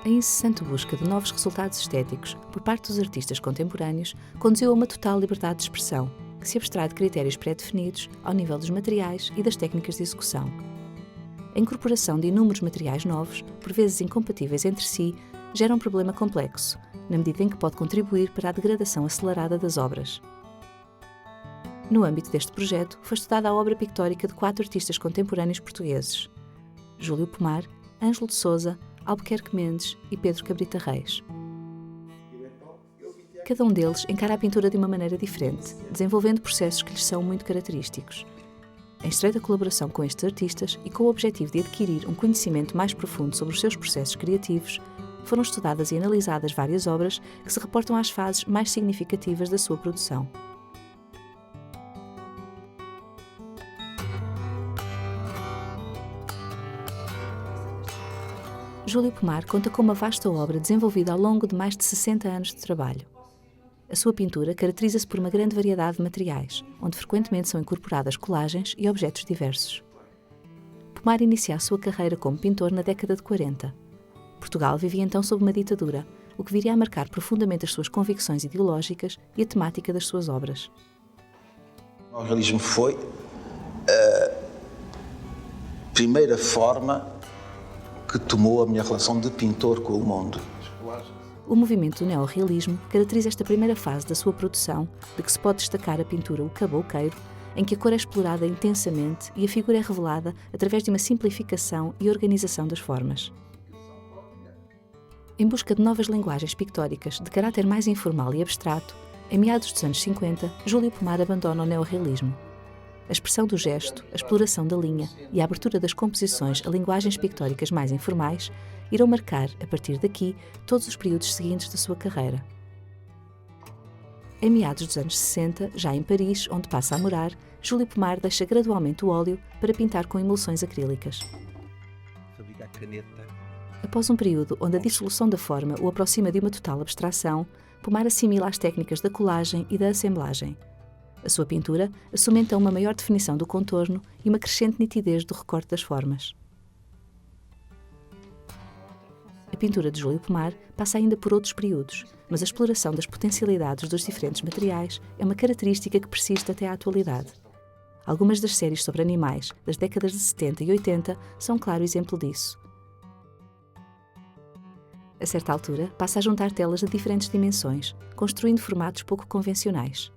A incessante busca de novos resultados estéticos por parte dos artistas contemporâneos conduziu a uma total liberdade de expressão, que se abstrai de critérios pré-definidos ao nível dos materiais e das técnicas de execução. A incorporação de inúmeros materiais novos, por vezes incompatíveis entre si, gera um problema complexo, na medida em que pode contribuir para a degradação acelerada das obras. No âmbito deste projeto, foi estudada a obra pictórica de 4 artistas contemporâneos portugueses: Júlio Pomar, Ângelo de Sousa, Albuquerque Mendes e Pedro Cabrita Reis. Cada um deles encara a pintura de uma maneira diferente, desenvolvendo processos que lhes são muito característicos. Em estreita colaboração com estes artistas e com o objetivo de adquirir um conhecimento mais profundo sobre os seus processos criativos, foram estudadas e analisadas várias obras que se reportam às fases mais significativas da sua produção. Júlio Pomar conta com uma vasta obra desenvolvida ao longo de mais de 60 anos de trabalho. A sua pintura caracteriza-se por uma grande variedade de materiais, onde frequentemente são incorporadas colagens e objetos diversos. Pomar inicia a sua carreira como pintor na década de 40. Portugal vivia então sob uma ditadura, o que viria a marcar profundamente as suas convicções ideológicas e a temática das suas obras. O realismo foi a primeira forma que tomou a minha relação de pintor com o mundo. O movimento do neorrealismo caracteriza esta primeira fase da sua produção, de que se pode destacar a pintura O Cabouqueiro, em que a cor é explorada intensamente e a figura é revelada através de uma simplificação e organização das formas. Em busca de novas linguagens pictóricas de caráter mais informal e abstrato, em meados dos anos 50, Júlio Pomar abandona o neorrealismo. A expressão do gesto, a exploração da linha e a abertura das composições a linguagens pictóricas mais informais irão marcar, a partir daqui, todos os períodos seguintes da sua carreira. Em meados dos anos 60, já em Paris, onde passa a morar, Júlio Pomar deixa gradualmente o óleo para pintar com emulsões acrílicas. Após um período onde a dissolução da forma o aproxima de uma total abstração, Pomar assimila as técnicas da colagem e da assemblagem. A sua pintura assume então uma maior definição do contorno e uma crescente nitidez do recorte das formas. A pintura de Júlio Pomar passa ainda por outros períodos, mas a exploração das potencialidades dos diferentes materiais é uma característica que persiste até à atualidade. Algumas das séries sobre animais das décadas de 70 e 80 são um claro exemplo disso. A certa altura, passa a juntar telas de diferentes dimensões, construindo formatos pouco convencionais.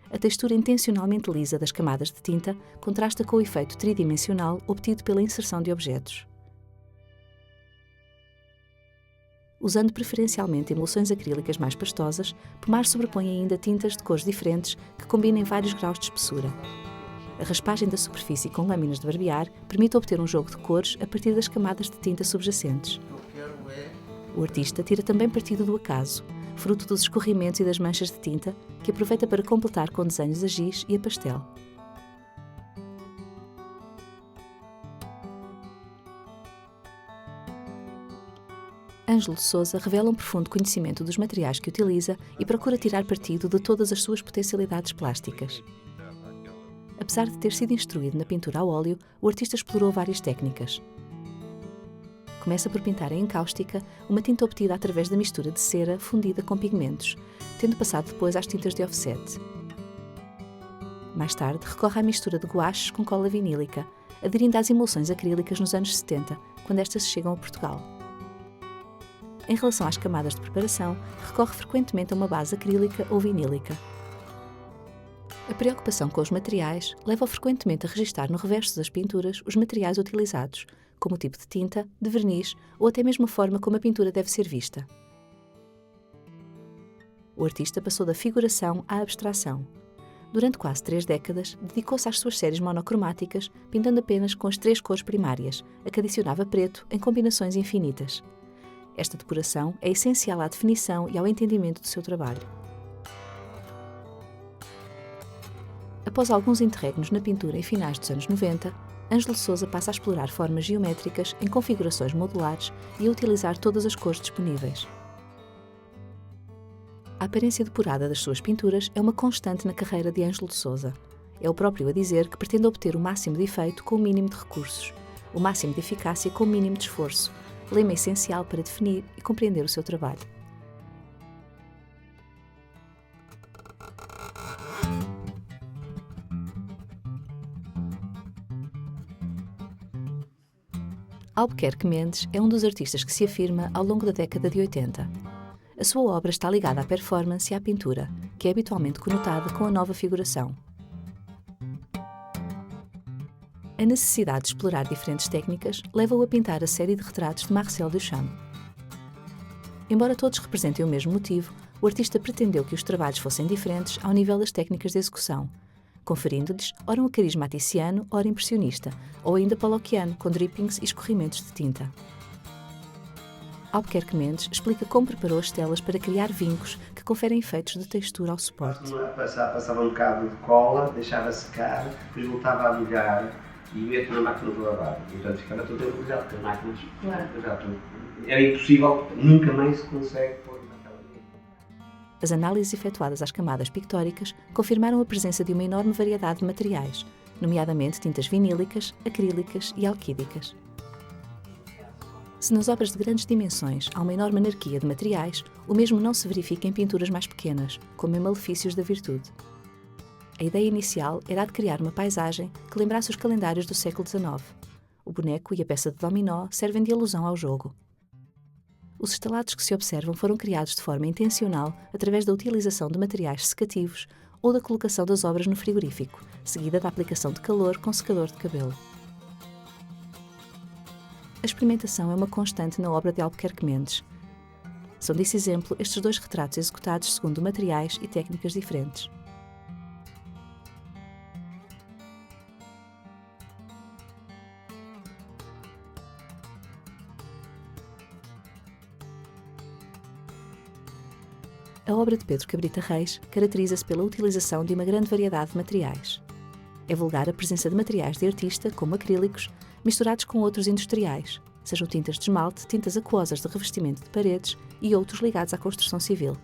A textura intencionalmente lisa das camadas de tinta contrasta com o efeito tridimensional obtido pela inserção de objetos. Usando preferencialmente emulsões acrílicas mais pastosas, Pomar sobrepõe ainda tintas de cores diferentes que combinam vários graus de espessura. A raspagem da superfície com lâminas de barbear permite obter um jogo de cores a partir das camadas de tinta subjacentes. O artista tira também partido do acaso, fruto dos escorrimentos e das manchas de tinta, que aproveita para completar com desenhos a giz e a pastel. Ângelo de Sousa revela um profundo conhecimento dos materiais que utiliza e procura tirar partido de todas as suas potencialidades plásticas. Apesar de ter sido instruído na pintura a óleo, o artista explorou várias técnicas. Começa por pintar em encáustica, uma tinta obtida através da mistura de cera fundida com pigmentos, tendo passado depois às tintas de offset. Mais tarde, recorre à mistura de guaches com cola vinílica, aderindo às emulsões acrílicas nos anos 70, quando estas chegam a Portugal. Em relação às camadas de preparação, recorre frequentemente a uma base acrílica ou vinílica. A preocupação com os materiais leva-o frequentemente a registar no reverso das pinturas os materiais utilizados, como o tipo de tinta, de verniz ou até mesmo a forma como a pintura deve ser vista. O artista passou da figuração à abstração. Durante quase 3 décadas, dedicou-se às suas séries monocromáticas, pintando apenas com as 3 cores primárias, a que adicionava preto em combinações infinitas. Esta decoração é essencial à definição e ao entendimento do seu trabalho. Após alguns interregnos na pintura em finais dos anos 90, Ângelo de Sousa passa a explorar formas geométricas em configurações modulares e a utilizar todas as cores disponíveis. A aparência depurada das suas pinturas é uma constante na carreira de Ângelo de Sousa. É o próprio a dizer que pretende obter o máximo de efeito com o mínimo de recursos, o máximo de eficácia com o mínimo de esforço, lema essencial para definir e compreender o seu trabalho. Albuquerque Mendes é um dos artistas que se afirma ao longo da década de 80. A sua obra está ligada à performance e à pintura, que é habitualmente conotada com a nova figuração. A necessidade de explorar diferentes técnicas leva-o a pintar a série de retratos de Marcel Duchamp. Embora todos representem o mesmo motivo, o artista pretendeu que os trabalhos fossem diferentes ao nível das técnicas de execução, conferindo-lhes ora um carisma ticiano, ora impressionista, ou ainda polockiano, com drippings e escorrimentos de tinta. Albuquerque Mendes explica como preparou as telas para criar vincos que conferem efeitos de textura ao suporte. Passava um bocado de cola, deixava secar, depois voltava a molhar e meto na máquina de lavar. Portanto, ficava tudo enrolado, porque as máquinas... Claro. Era impossível, nunca mais se consegue pôr naquela linha. As análises efetuadas às camadas pictóricas confirmaram a presença de uma enorme variedade de materiais, nomeadamente tintas vinílicas, acrílicas e alquídicas. Se nas obras de grandes dimensões há uma enorme anarquia de materiais, o mesmo não se verifica em pinturas mais pequenas, como em Malefícios da Virtude. A ideia inicial era a de criar uma paisagem que lembrasse os calendários do século XIX. O boneco e a peça de dominó servem de alusão ao jogo. Os estalados que se observam foram criados de forma intencional através da utilização de materiais secativos ou da colocação das obras no frigorífico, seguida da aplicação de calor com secador de cabelo. A experimentação é uma constante na obra de Albuquerque Mendes. São desse exemplo estes dois retratos executados segundo materiais e técnicas diferentes. A obra de Pedro Cabrita Reis caracteriza-se pela utilização de uma grande variedade de materiais. É vulgar a presença de materiais de artista, como acrílicos, misturados com outros industriais, sejam tintas de esmalte, tintas aquosas de revestimento de paredes e outros ligados à construção civil.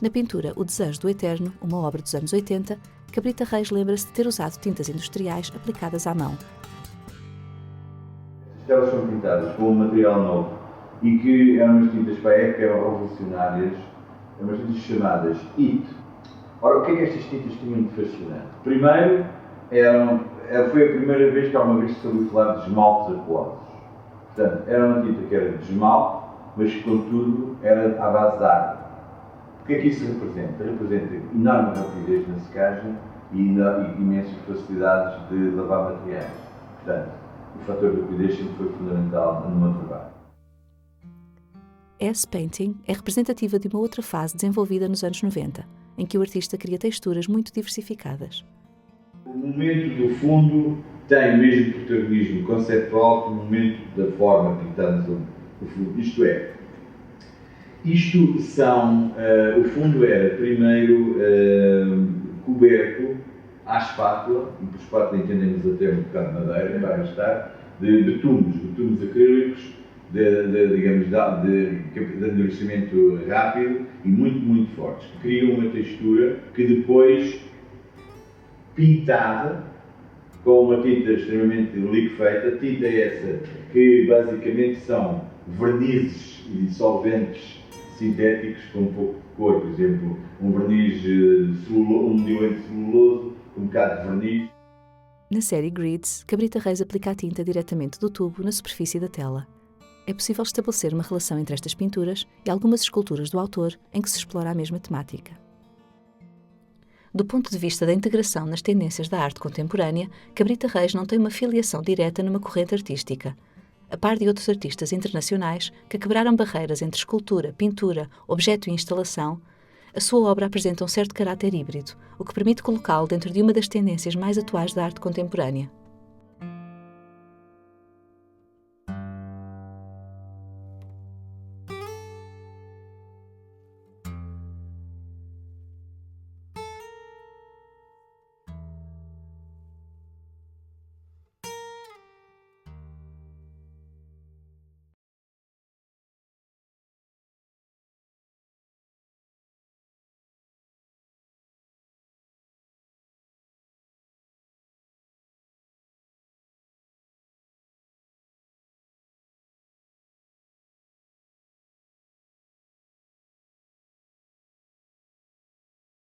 Na pintura O Desejo do Eterno, uma obra dos anos 80, Cabrita Reis lembra-se de ter usado tintas industriais aplicadas à mão. As telas são pintadas com um material novo e que eram umas tintas para a época, eram revolucionárias, umas tintas chamadas IT. Ora, o que é que estas tintas tinham de fascinante? Primeiro, foi a primeira vez que alguma vez se ouviu falar de esmaltes aquosos. Portanto, era uma tinta que era de esmalte, mas que, contudo, era à base de água. O que é que isso representa? Representa enorme rapidez na secagem e imensas facilidades de lavar materiais. Portanto, o fator de rapidez sempre foi fundamental no meu trabalho. S-Painting é representativa de uma outra fase desenvolvida nos anos 90, em que o artista cria texturas muito diversificadas. O momento do fundo tem o mesmo protagonismo conceptual que o momento da forma que pintamos o fundo. O fundo era primeiro coberto à espátula, e por espátula entendemos até um bocado de madeira, para arrastar, de betumes acrílicos, de endurecimento rápido e muito fortes, que criam uma textura que depois, pintada com uma tinta extremamente liquefeita, tinta essa que basicamente são vernizes e solventes sintéticos com um pouco de cor, por exemplo, um verniz um diluente celuloso, um bocado de verniz. Na série Grids, Cabrita Reis aplica a tinta diretamente do tubo na superfície da tela. É possível estabelecer uma relação entre estas pinturas e algumas esculturas do autor em que se explora a mesma temática. Do ponto de vista da integração nas tendências da arte contemporânea, Cabrita Reis não tem uma filiação direta numa corrente artística. A par de outros artistas internacionais que quebraram barreiras entre escultura, pintura, objeto e instalação, a sua obra apresenta um certo caráter híbrido, o que permite colocá-lo dentro de uma das tendências mais atuais da arte contemporânea.